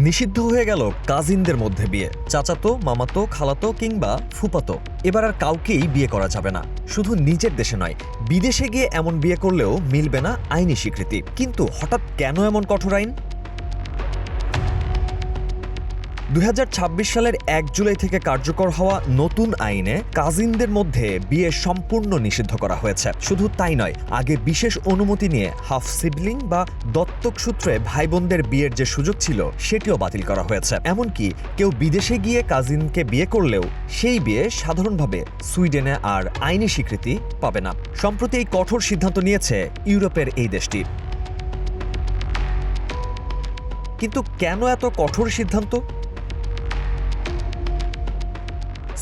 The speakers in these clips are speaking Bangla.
নিষিদ্ধ হয়ে গেল কাজিনদের মধ্যে বিয়ে। চাচাতো, মামাতো, খালাতো কিংবা ফুপাতো, এবার আর কাউকেই বিয়ে করা যাবে না। শুধু নিজের দেশে নয়, বিদেশে গিয়ে এমন বিয়ে করলেও মিলবে না আইনি স্বীকৃতি। কিন্তু হঠাৎ কেন এমন কঠোর আইন? ২০২৬ সালের ১ জুলাই থেকে কার্যকর হওয়া নতুন আইনে কাজিনদের মধ্যে বিয়ে সম্পূর্ণ নিষিদ্ধ করা হয়েছে। শুধু তাই নয়, আগে বিশেষ অনুমতি নিয়ে হাফ সিবলিং বা দত্তক সূত্রে ভাই বোনদের বিয়ের যে সুযোগ ছিল সেটিও বাতিল করা হয়েছে। এমনকি কেউ বিদেশে গিয়ে কাজিনকে বিয়ে করলেও সেই বিয়ে সাধারণভাবে সুইডেনে আর আইনি স্বীকৃতি পাবে না। সম্প্রতি এই কঠোর সিদ্ধান্ত নিয়েছে ইউরোপের এই দেশটি। কিন্তু কেন এত কঠোর সিদ্ধান্ত?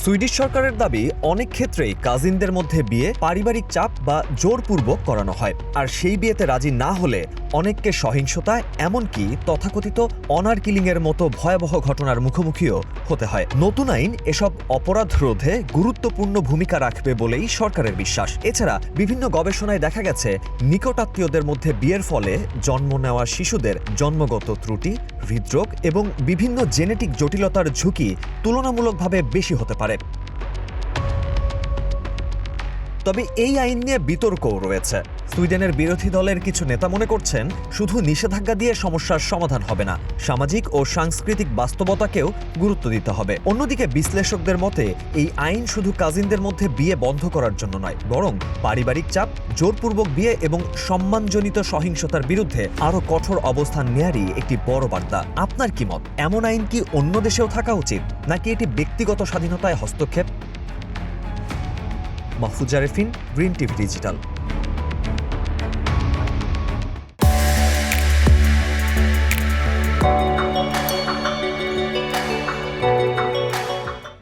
সুইডিশ সরকারের দাবি, অনেক ক্ষেত্রেই কাজিনদের মধ্যে বিয়ে পারিবারিক চাপ বা জোরপূর্বক করানো হয়, আর সেই বিয়েতে রাজি না হলে অনেককে সহিংসতা, এমনকি তথাকথিত অনার কিলিংয়ের মতো ভয়াবহ ঘটনার মুখোমুখিও হতে হয়। নতুন আইন এসব অপরাধ রোধে গুরুত্বপূর্ণ ভূমিকা রাখবে বলেই সরকারের বিশ্বাস। এছাড়া বিভিন্ন গবেষণায় দেখা গেছে, নিকটাত্মীয়দের মধ্যে বিয়ের ফলে জন্ম নেওয়া শিশুদের জন্মগত ত্রুটি, হৃদরোগ এবং বিভিন্ন জেনেটিক জটিলতার ঝুঁকি তুলনামূলকভাবে বেশি হতে পারে। তবে এই আইন নিয়ে বিতর্কও রয়েছে। সুইডেনের বিরোধী দলের কিছু নেতা মনে করছেন, শুধু নিষেধাজ্ঞা দিয়ে সমস্যার সমাধান হবে না, সামাজিক ও সাংস্কৃতিক বাস্তবতাকেও গুরুত্ব দিতে হবে। অন্যদিকে বিশ্লেষকদের মতে, এই আইন শুধু কাজিনদের মধ্যে বিয়ে বন্ধ করার জন্য নয়, বরং পারিবারিক চাপ, জোরপূর্বক বিয়ে এবং সম্মানজনিত সহিংসতার বিরুদ্ধে আরও কঠোর অবস্থান নেয়ারই একটি বড় বার্তা। আপনার কি মত? এমন আইন কি অন্য দেশেও থাকা উচিত, নাকি এটি ব্যক্তিগত স্বাধীনতায় হস্তক্ষেপ? Mahfuza Refin, Green TV digital.